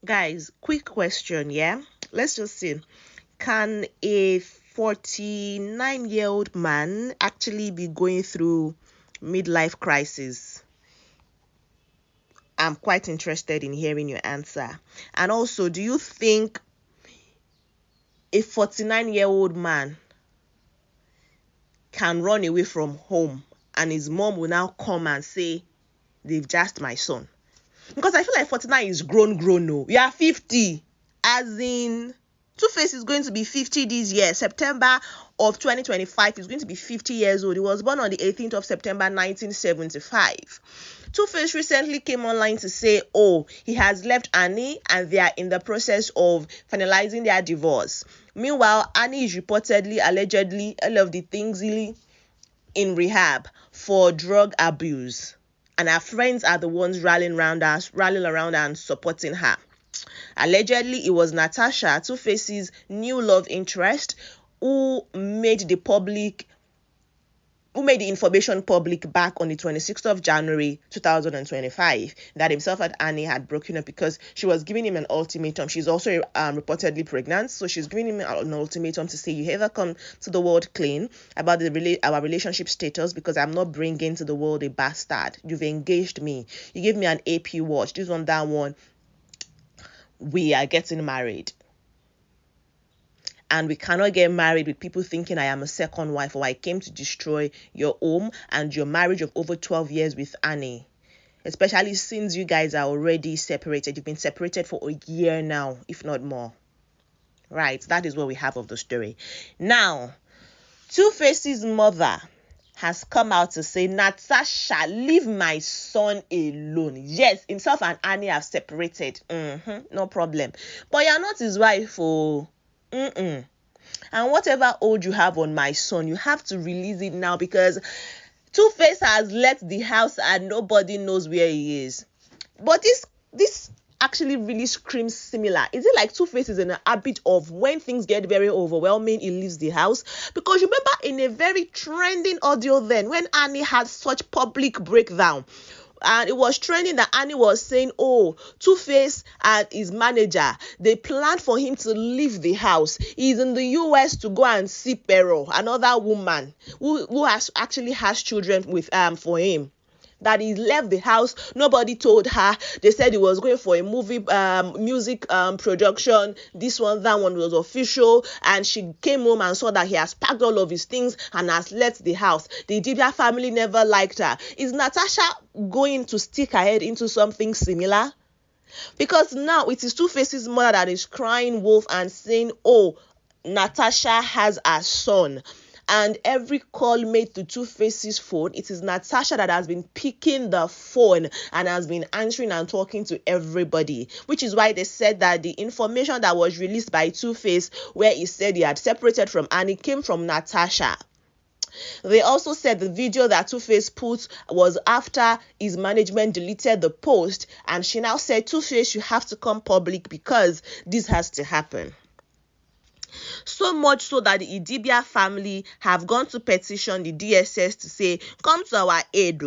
Guys, quick question, yeah? Let's just see. Can a 49-year-old man actually be going through midlife crisis? I'm quite interested in hearing your answer. And also, do you think a 49-year-old man can run away from home and his mom will now come and say, they've just my son? Because I feel like 49 is grown, no. You are 50. As in, Two-Face is going to be 50 this year. September of 2025 is going to be 50 years old. He was born on the 18th of September 1975. Two-Face recently came online to say, oh, he has left Annie and they are in the process of finalizing their divorce. Meanwhile, Annie is reportedly, allegedly, all of the things in rehab for drug abuse. And her friends are the ones rallying around her and supporting her. Allegedly, it was Natasha, Two-Face's new love interest, who made the information public back on the 26th of January 2025 that himself and Annie had broken up because she was giving him an ultimatum. She's also reportedly pregnant, so she's giving him an ultimatum to say, you either come to the world clean about our relationship status, because I'm not bringing to the world a bastard. You've engaged me. You gave me an AP watch. This one, that one. We are getting married. And we cannot get married with people thinking I am a second wife or I came to destroy your home and your marriage of over 12 years with Annie. Especially since you guys are already separated. You've been separated for a year now, if not more. Right, that is what we have of the story. Now, Two-Face's mother has come out to say, Natasha, leave my son alone. Yes, himself and Annie have separated. No problem. But you're not his wife, oh. And whatever hold you have on my son, you have to release it now, because Two-Face has left the house and nobody knows where he is. But this actually really screams similar. Is it like Two-Face is in a habit of, when things get very overwhelming, he leaves the house? Because you remember in a very trending audio then, when Annie had such public breakdown, and it was trending that Annie was saying, oh, Two-Face and his manager, they planned for him to leave the house. He's in the US to go and see Pero, another woman who has children with for him. That he left the house, nobody told her. They said he was going for a movie music production. This one, that one was official, and she came home and saw that he has packed all of his things and has left the house. The Dibia family never liked her. Is Natasha going to stick her head into something similar? Because now it is Two-Face's mother that is crying wolf and saying, oh, Natasha has a son. And every call made to Two-Face's phone, it is Natasha that has been picking the phone and has been answering and talking to everybody. Which is why they said that the information that was released by Two-Face, where he said he had separated from Annie, came from Natasha. They also said the video that Two-Face put was after his management deleted the post, and she now said, Two-Face, you have to come public because this has to happen. So much so that the Idibia family have gone to petition the DSS to say, come to our aid.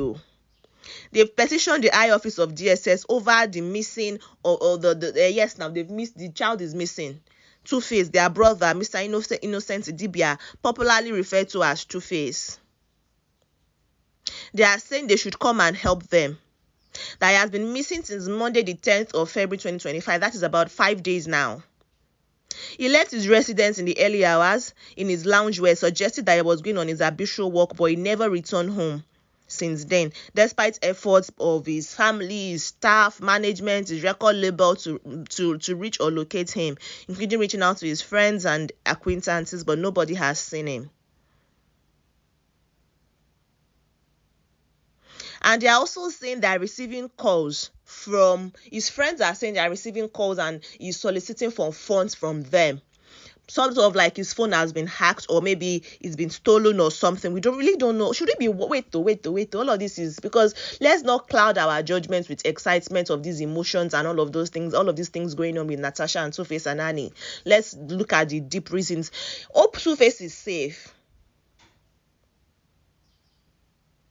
They've petitioned the High Office of DSS over the missing, yes, now they've missed, the child is missing. Two-Face, their brother, Mr. Innocent Idibia, popularly referred to as Two-Face. They are saying they should come and help them. That he has been missing since Monday the 10th of February 2025. That is about 5 days now. He left his residence in the early hours in his loungewear, suggested that he was going on his habitual walk, but he never returned home since then, despite efforts of his family, his staff, management, his record label to reach or locate him, including reaching out to his friends and acquaintances, but nobody has seen him. And they are also saying they are receiving calls from his friends, are saying they are receiving calls and he's soliciting for funds from them. Sort of like his phone has been hacked, or maybe it's been stolen or something. We don't know. Should it be wait? All of this is because, let's not cloud our judgments with excitement of these emotions and all of those things, all of these things going on with Natasha and Two-Face and Annie. Let's look at the deep reasons. Hope Two-Face is safe.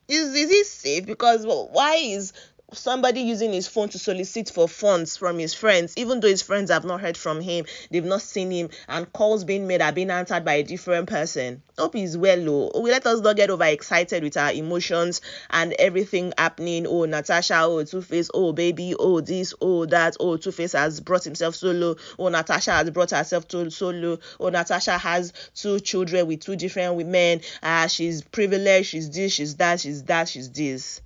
Is it safe? Because why is somebody using his phone to solicit for funds from his friends, even though his friends have not heard from him, they've not seen him, and calls being made are being answered by a different person. Hope he's well. Let us not get overexcited with our emotions and everything happening. Oh, Natasha, oh, Two-Face, oh, baby, oh, this, oh, that, oh, Two-Face has brought himself so low, oh, Natasha has brought herself to so low, oh, Natasha has 2 children with 2 different women, she's privileged, she's this, she's that, she's that, she's this.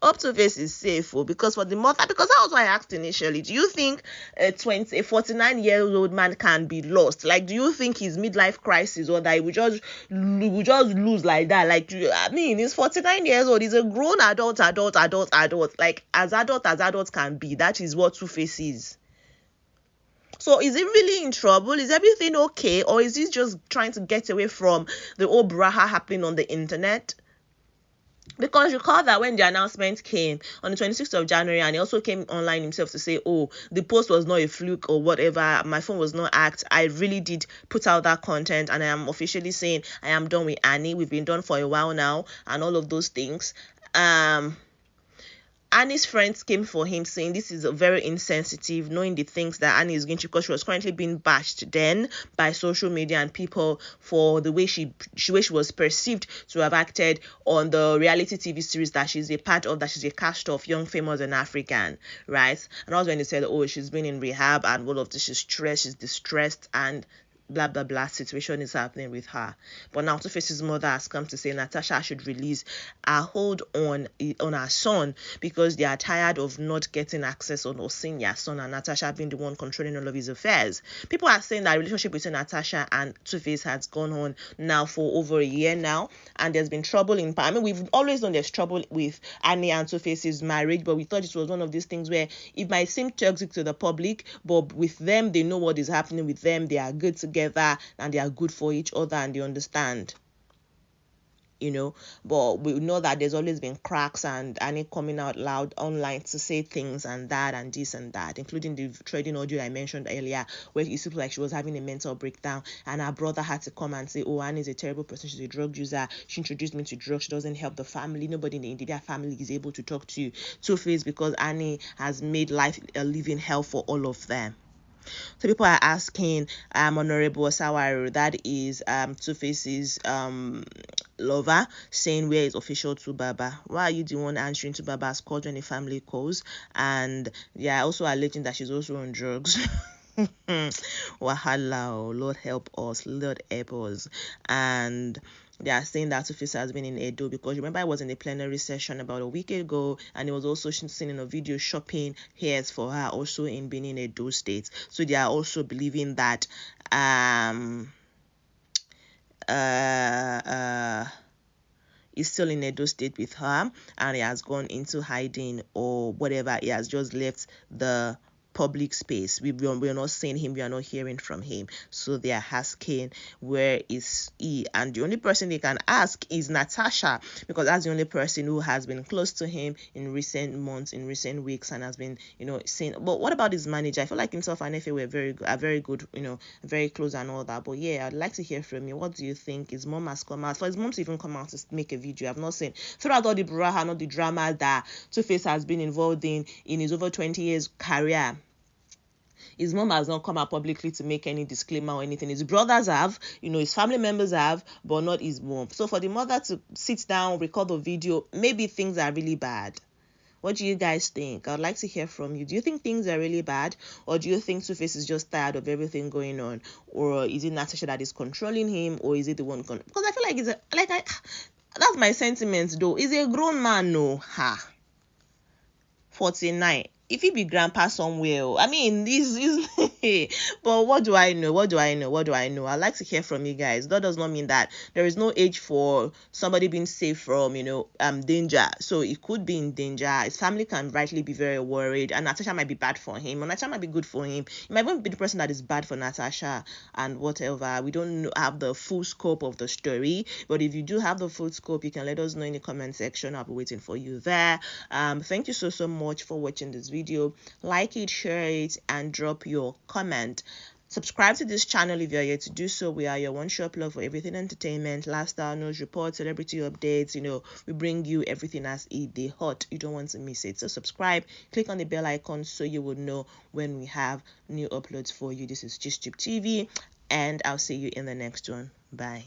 Up to Face is safe, because for the mother, because that was why I asked initially, do you think a 49-year-old man can be lost? Like, do you think his midlife crisis, or that he would just lose like that? Like, I mean, he's 49 years old, he's a grown adult, like as adult can be. That is what Two-Face is. So is he really in trouble? Is everything okay? Or is he just trying to get away from the old braha happening on the internet? Because recall that when the announcement came on the 26th of January, and he also came online himself to say, oh, the post was not a fluke or whatever, my phone was not hacked, I really did put out that content, and I am officially saying I am done with Annie. We've been done for a while now, and all of those things. Annie's friends came for him saying this is very insensitive, knowing the things that Annie is going to, because she was currently being bashed then by social media and people for the way she was perceived to have acted on the reality TV series that she's a part of, that she's a cast of, Young, Famous and African, right? And that was when they said, oh, she's been in rehab and all of this, she's stressed, she's distressed, and blah blah blah situation is happening with her. But now Two-Face's mother has come to say Natasha should release a hold on her son, because they are tired of not getting access or seeing their son, and Natasha being the one controlling all of his affairs. People are saying that relationship between Natasha and Two-Face has gone on now for over a year now, and there's been trouble in, I mean, we've always known there's trouble with Annie and Two-Face's marriage, but we thought it was one of these things where it might seem toxic to the public, but with them, they know what is happening with them, they are good together, and they are good for each other, and they understand, but we know that there's always been cracks, and Annie coming out loud online to say things and that and this and that, including the trading audio I mentioned earlier, where it seemed like she was having a mental breakdown, and her brother had to come and say, oh, Annie is a terrible person, she's a drug user, she introduced me to drugs, she doesn't help the family, nobody in the India family is able to talk to Two-Face because Annie has made life a living hell for all of them. So people are asking Honorable Sawari, that is Two-Face's lover, saying, where is official to Baba? Why are you the one answering to Baba's calls when the family calls? And they are also alleging that she's also on drugs. Wahala, Lord help us, and they are saying that Two-Face has been in Edo, because remember I was in a plenary session about a week ago, and it was also seen in a video shopping hairs for her also in Benin, Edo State. So they are also believing that is still in Edo State with her, and he has gone into hiding or whatever. He has just left the public space. We're not seeing him, we are not hearing from him, so they are asking where is he, and the only person they can ask is Natasha, because that's the only person who has been close to him in recent months, in recent weeks, and has been saying. But what about his manager? I feel like himself and Efe were very good, very close and all that. But yeah, I'd like to hear from you. What do you think? His mom has come out, for his mom to even come out to make a video, I've not seen, throughout all the brouhaha, not the drama that Two-Face has been involved in his over 20 years career. His mom has not come out publicly to make any disclaimer or anything. His brothers have, his family members have, but not his mom. So for the mother to sit down, record the video, maybe things are really bad. What do you guys think? I'd like to hear from you. Do you think things are really bad, or do you think Two-Face is just tired of everything going on, or is it Natasha that is controlling him, or is it the one? Because I feel like that's my sentiments though. He's a grown man, no, 49. If he be grandpa somewhere, I mean, this is. But what do I know? I'd like to hear from you guys. That does not mean that there is no age for somebody being safe from, danger. So it could be in danger. His family can rightly be very worried, and Natasha might be bad for him, or Natasha might be good for him. It might even be the person that is bad for Natasha and whatever. We don't have the full scope of the story, but if you do have the full scope, you can let us know in the comment section. I'll be waiting for you there. Thank you so much for watching this video. Like it, share it, and drop your comment. Subscribe to this channel if you're yet to do so. We are your one-shop love for everything entertainment, lifestyle news, reports, celebrity updates. We bring you everything as they hot. You don't want to miss it. So subscribe, click on the bell icon so you will know when we have new uploads for you. This is GISTUBE TV, and I'll see you in the next one. Bye.